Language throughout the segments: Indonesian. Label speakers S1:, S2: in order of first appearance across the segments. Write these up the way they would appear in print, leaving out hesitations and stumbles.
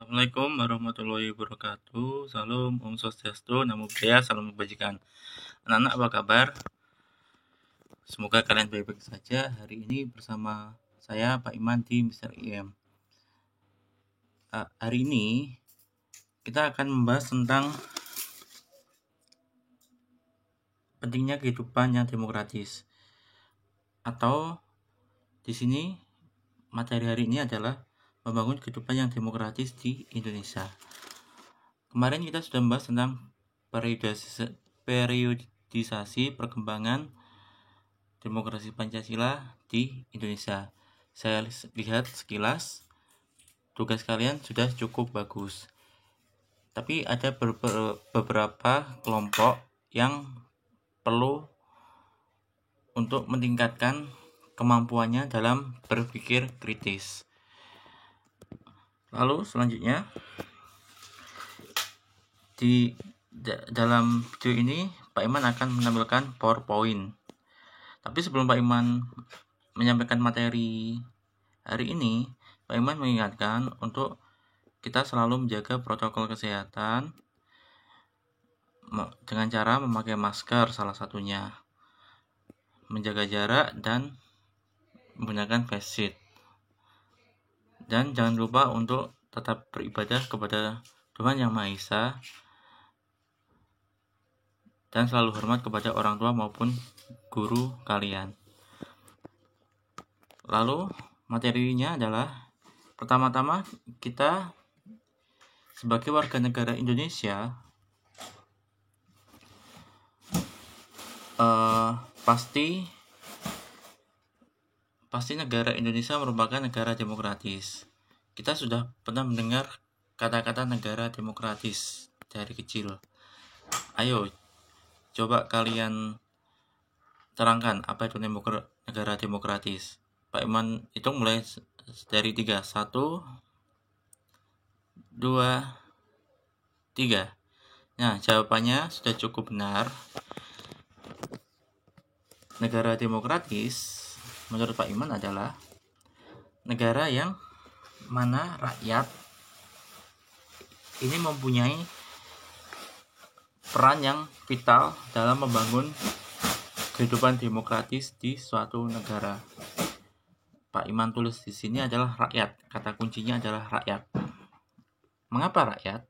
S1: Assalamualaikum warahmatullahi wabarakatuh. Salam Om Swastiastu, Namo Buddhaya, salam kebajikan. Anak-anak apa kabar? Semoga kalian baik-baik saja. Hari ini bersama saya Pak Iman di Mister IM. Hari ini kita akan membahas tentang pentingnya kehidupan yang demokratis. Atau di sini materi hari ini adalah membangun kehidupan yang demokratis di Indonesia. Kemarin kita sudah membahas tentang periodisasi perkembangan demokrasi Pancasila di Indonesia. Saya lihat sekilas tugas kalian sudah cukup bagus. Tapi ada beberapa kelompok yang perlu untuk meningkatkan kemampuannya dalam berpikir kritis. Lalu selanjutnya di dalam video ini Pak Iman akan menampilkan PowerPoint. Tapi sebelum Pak Iman menyampaikan materi hari ini, Pak Iman mengingatkan untuk kita selalu menjaga protokol kesehatan dengan cara memakai masker salah satunya, menjaga jarak dan menggunakan face shield. Dan jangan lupa untuk tetap beribadah kepada Tuhan Yang Maha Esa dan selalu hormat kepada orang tua maupun guru kalian. Lalu materinya adalah pertama-tama kita sebagai warga negara Indonesia pasti negara Indonesia merupakan negara demokratis. Kita sudah pernah mendengar kata-kata negara demokratis dari kecil. Ayo, coba kalian terangkan apa itu negara demokratis. Pak Iman hitung mulai dari 3. 1, 2, 3. Nah, jawabannya sudah cukup benar. Negara demokratis menurut Pak Iman adalah negara yang mana rakyat ini mempunyai peran yang vital dalam membangun kehidupan demokratis di suatu negara. Pak Iman tulis di sini adalah rakyat. Kata kuncinya adalah rakyat. Mengapa rakyat?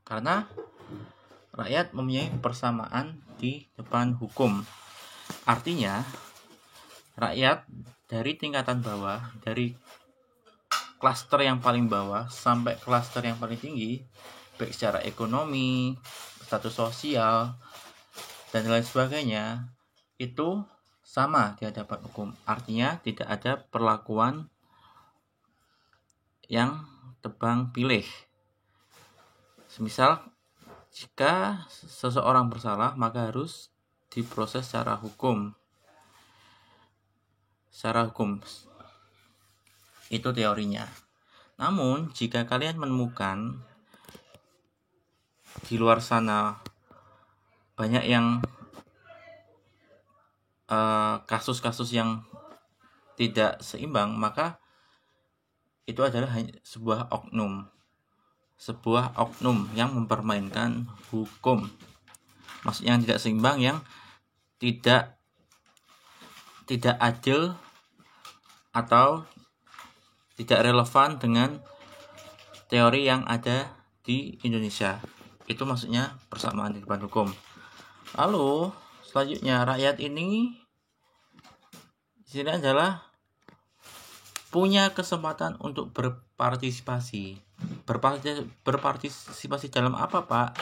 S1: Karena rakyat mempunyai persamaan di depan hukum. Artinya, rakyat dari tingkatan bawah, dari klaster yang paling bawah sampai klaster yang paling tinggi, baik secara ekonomi, status sosial, dan lain sebagainya, itu sama di hadapan hukum. Artinya tidak ada perlakuan yang tebang pilih. Semisal jika seseorang bersalah, maka harus diproses secara hukum. Itu teorinya. Namun jika kalian menemukan di luar sana banyak yang kasus-kasus yang tidak seimbang, maka itu adalah sebuah oknum yang mempermainkan hukum. Maksudnya yang tidak seimbang, yang tidak adil atau tidak relevan dengan teori yang ada di Indonesia. Itu maksudnya persamaan di depan hukum. Lalu selanjutnya, rakyat ini di sini adalah punya kesempatan untuk berpartisipasi. Berpartisipasi dalam apa, Pak?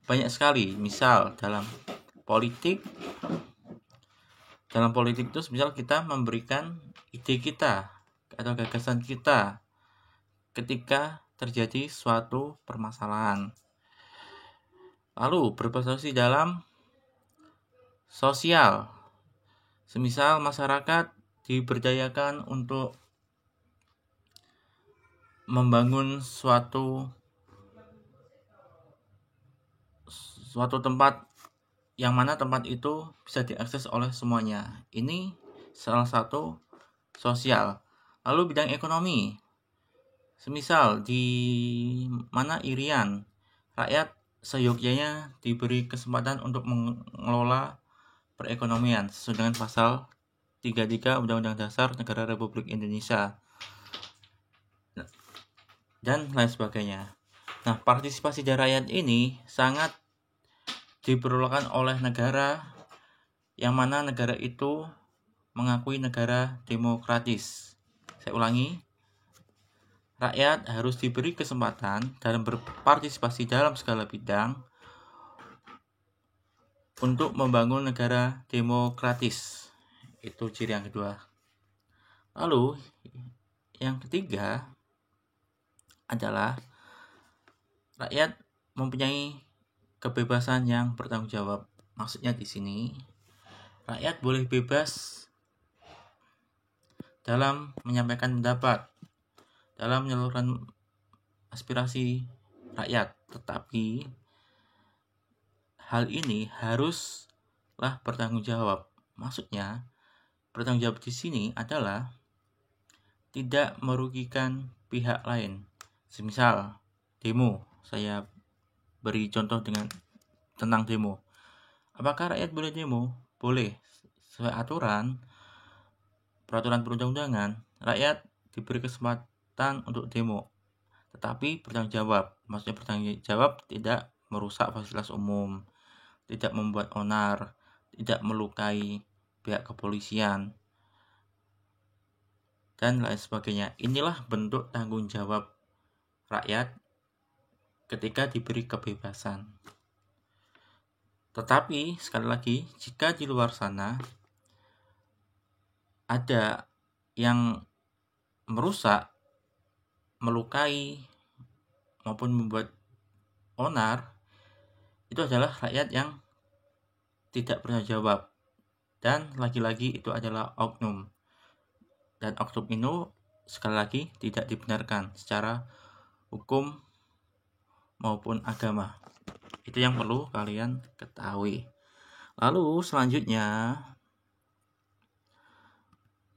S1: Banyak sekali. Misal dalam politik. Dalam politik itu misal kita memberikan ide kita atau gagasan kita ketika terjadi suatu permasalahan. Lalu berpartisipasi dalam sosial. Semisal masyarakat diberdayakan untuk membangun suatu tempat yang mana tempat itu bisa diakses oleh semuanya. Ini salah satu sosial. Lalu bidang ekonomi. Semisal di mana Irian, rakyat seyogyanya diberi kesempatan untuk mengelola perekonomian sesuai dengan pasal 33 Undang-Undang Dasar Negara Republik Indonesia dan lain sebagainya. Nah, partisipasi dari rakyat ini sangat diperlukan oleh negara yang mana negara itu mengakui negara demokratis. Saya ulangi, rakyat harus diberi kesempatan dalam berpartisipasi dalam segala bidang untuk membangun negara demokratis. Itu ciri yang kedua. Lalu, yang ketiga adalah rakyat mempunyai kebebasan yang bertanggung jawab. Maksudnya di sini, rakyat boleh bebas dalam menyampaikan pendapat, dalam menyalurkan aspirasi rakyat, tetapi hal ini haruslah bertanggung jawab. Maksudnya, bertanggung jawab di sini adalah tidak merugikan pihak lain. Semisal demo, saya beri contoh tentang demo. Apakah rakyat boleh demo? Boleh. Sesuai peraturan perundang-undangan, rakyat diberi kesempatan untuk demo. Tetapi bertanggung jawab. Maksudnya bertanggung jawab tidak merusak fasilitas umum, tidak membuat onar, tidak melukai pihak kepolisian, dan lain sebagainya. Inilah bentuk tanggung jawab rakyat ketika diberi kebebasan. Tetapi sekali lagi, jika di luar sana ada yang merusak, melukai, maupun membuat onar, itu adalah rakyat yang tidak bertanggung jawab. Dan lagi-lagi itu adalah oknum. Dan oknum ini sekali lagi tidak dibenarkan secara hukum maupun agama. Itu yang perlu kalian ketahui. Lalu selanjutnya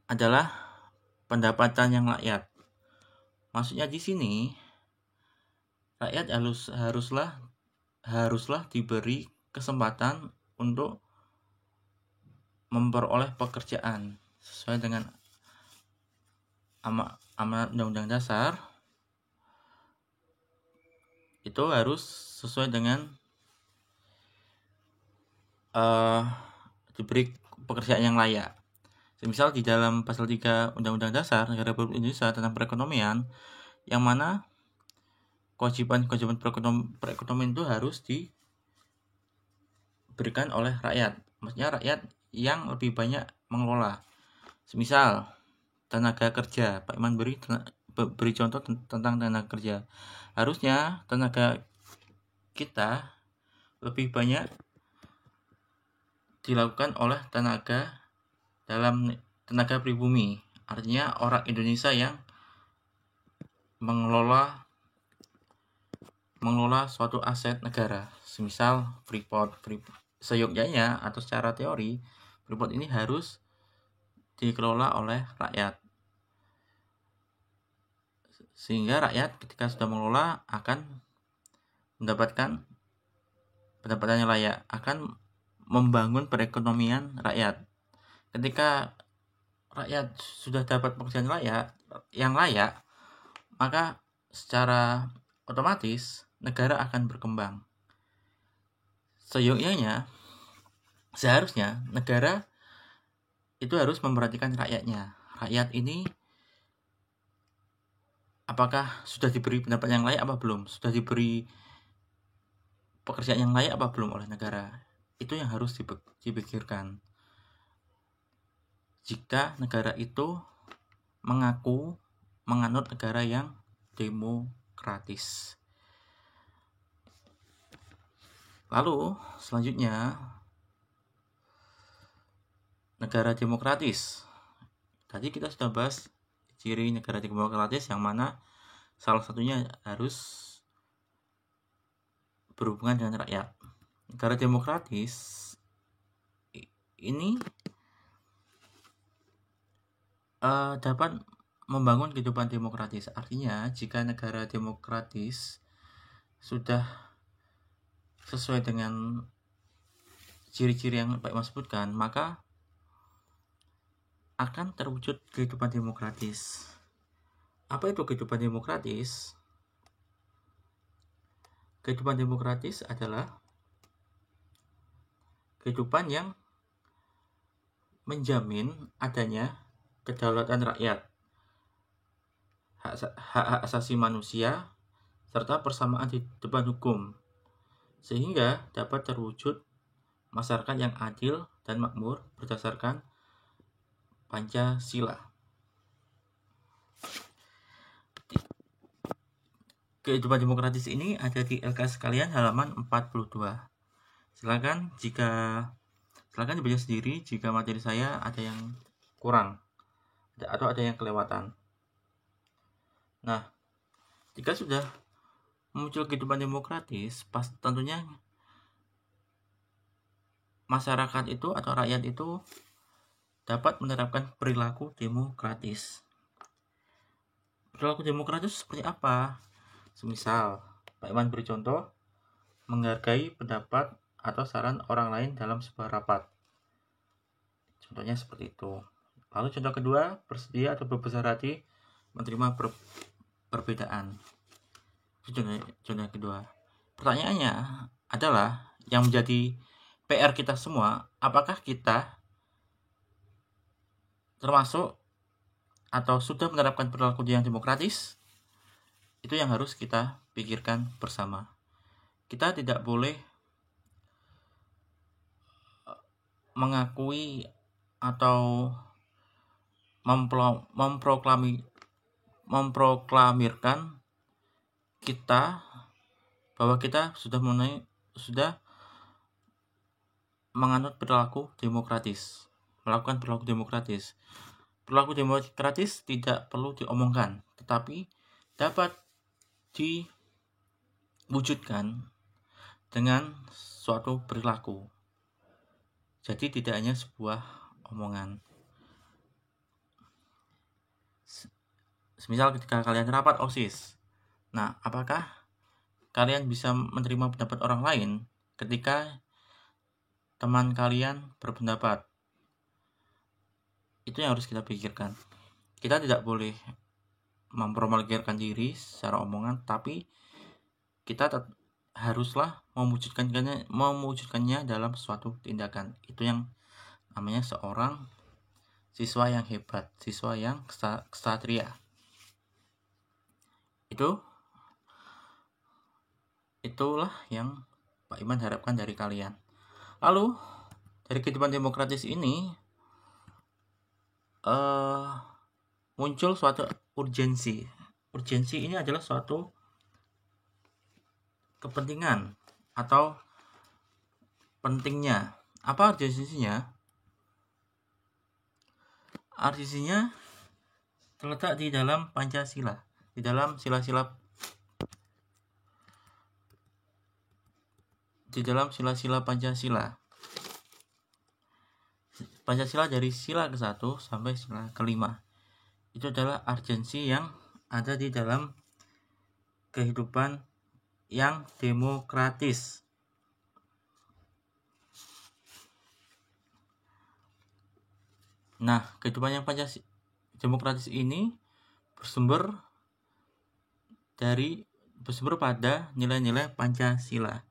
S1: adalah pendapatan yang rakyat. Maksudnya di sini rakyat haruslah diberi kesempatan untuk memperoleh pekerjaan sesuai dengan amanat Undang-Undang Dasar. Itu harus sesuai dengan diberi pekerjaan yang layak. Semisal di dalam pasal 3 Undang-Undang Dasar Negara Republik Indonesia tentang perekonomian, yang mana kewajiban perekonomian itu harus diberikan oleh rakyat. Maksudnya rakyat yang lebih banyak mengelola. Semisal tenaga kerja, Pak Iman beri contoh tentang tenaga kerja. Harusnya tenaga kita lebih banyak dilakukan oleh tenaga pribumi. Artinya orang Indonesia yang mengelola suatu aset negara. Semisal Freeport seyogyanya atau secara teori Freeport ini harus dikelola oleh rakyat, sehingga rakyat ketika sudah mengelola akan mendapatkan pendapatan yang layak, akan membangun perekonomian rakyat. Ketika rakyat sudah dapat pekerjaan yang layak, maka secara otomatis negara akan berkembang. Seharusnya negara itu harus memperhatikan rakyatnya. Rakyat ini apakah sudah diberi pendapat yang layak apa belum? Sudah diberi pekerjaan yang layak apa belum oleh negara? Itu yang harus dipikirkan. Jika negara itu menganut negara yang demokratis. Lalu selanjutnya, negara demokratis. Tadi kita sudah bahas ciri negara demokratis yang mana salah satunya harus berhubungan dengan rakyat. Negara demokratis ini dapat membangun kehidupan demokratis. Artinya, jika negara demokratis sudah sesuai dengan ciri-ciri yang Pak Iman sebutkan, maka akan terwujud kehidupan demokratis. Apa itu kehidupan demokratis? Kehidupan demokratis adalah kehidupan yang menjamin adanya kedaulatan rakyat, hak asasi manusia, serta persamaan di depan hukum, sehingga dapat terwujud masyarakat yang adil dan makmur berdasarkan Pancasila. Kehidupan demokratis ini ada di LKS sekalian halaman 42. Silakan dibaca sendiri jika materi saya ada yang kurang atau ada yang kelewatan. Nah, jika sudah muncul kehidupan demokratis, tentunya masyarakat itu atau rakyat itu dapat menerapkan perilaku demokratis. Perilaku demokratis seperti apa? Semisal, Pak Iman beri contoh, menghargai pendapat atau saran orang lain dalam sebuah rapat. Contohnya seperti itu. Lalu contoh kedua, bersedia atau berbesar hati menerima perbedaan. Itu contoh kedua. Pertanyaannya adalah yang menjadi PR kita semua, apakah kita termasuk atau sudah menerapkan perilaku yang demokratis? Itu yang harus kita pikirkan bersama. Kita tidak boleh mengakui atau memproklamirkan kita bahwa kita sudah menganut perilaku demokratis, melakukan perilaku demokratis. Perilaku demokratis tidak perlu diomongkan, tetapi dapat diwujudkan dengan suatu perilaku. Jadi tidak hanya sebuah omongan. Semisal ketika kalian rapat OSIS, nah apakah kalian bisa menerima pendapat orang lain ketika teman kalian berpendapat? Itu yang harus kita pikirkan. Kita tidak boleh mempromulgasikan diri secara omongan, tapi kita haruslah mewujudkannya dalam suatu tindakan. Itu yang namanya seorang siswa yang hebat, siswa yang ksatria. Itulah yang Pak Iman harapkan dari kalian. Lalu dari kehidupan demokratis ini muncul suatu urgensi. Urgensi ini adalah suatu kepentingan atau pentingnya. Apa urgensinya? Urgensinya terletak di dalam Pancasila, di dalam sila-sila Pancasila. Pancasila dari sila ke-1 sampai sila ke-5. Itu adalah urgensi yang ada di dalam kehidupan yang demokratis. Nah, kehidupan yang demokratis ini bersumber pada nilai-nilai Pancasila.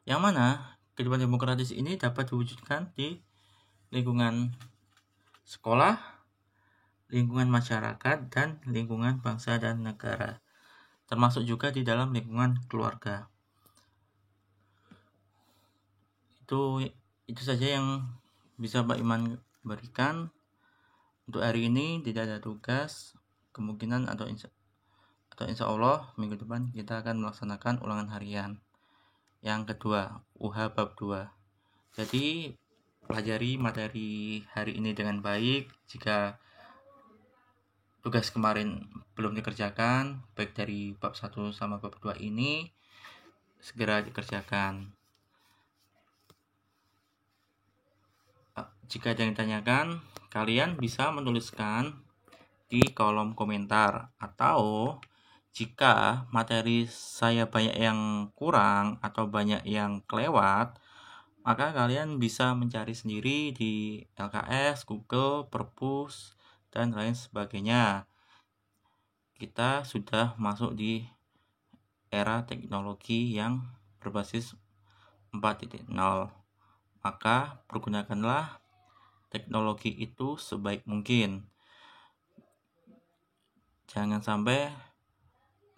S1: Yang mana kehidupan demokratis ini dapat diwujudkan di lingkungan sekolah, lingkungan masyarakat, dan lingkungan bangsa dan negara. Termasuk juga di dalam lingkungan keluarga. Itu saja yang bisa Pak Iman berikan. Untuk hari ini tidak ada tugas. Kemungkinan atau insya Allah minggu depan kita akan melaksanakan ulangan harian yang kedua, UH bab 2. Jadi pelajari materi hari ini dengan baik. Jika tugas kemarin belum dikerjakan, baik dari bab 1 sama bab 2 ini, segera dikerjakan. Jika ada yang ditanyakan, kalian bisa menuliskan di kolom komentar. Atau jika materi saya banyak yang kurang atau banyak yang kelewat, maka kalian bisa mencari sendiri di LKS, Google, Perpus, dan lain sebagainya. Kita sudah masuk di era teknologi yang berbasis 4.0. Maka pergunakanlah teknologi itu sebaik mungkin. Jangan sampai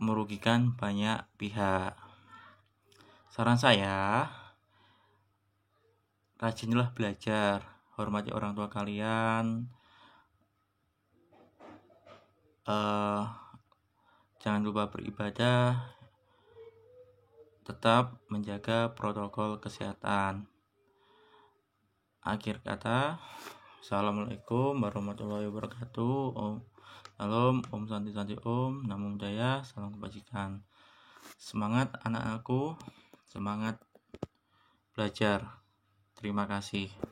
S1: merugikan banyak pihak. Saran saya, rajinlah belajar, hormati orang tua kalian, jangan lupa beribadah, tetap menjaga protokol kesehatan. Akhir kata, Assalamualaikum warahmatullahi wabarakatuh. Salam, Om Santi Santi Om, Namo Buddhaya, salam kebajikan. Semangat anak-anakku, semangat belajar. Terima kasih.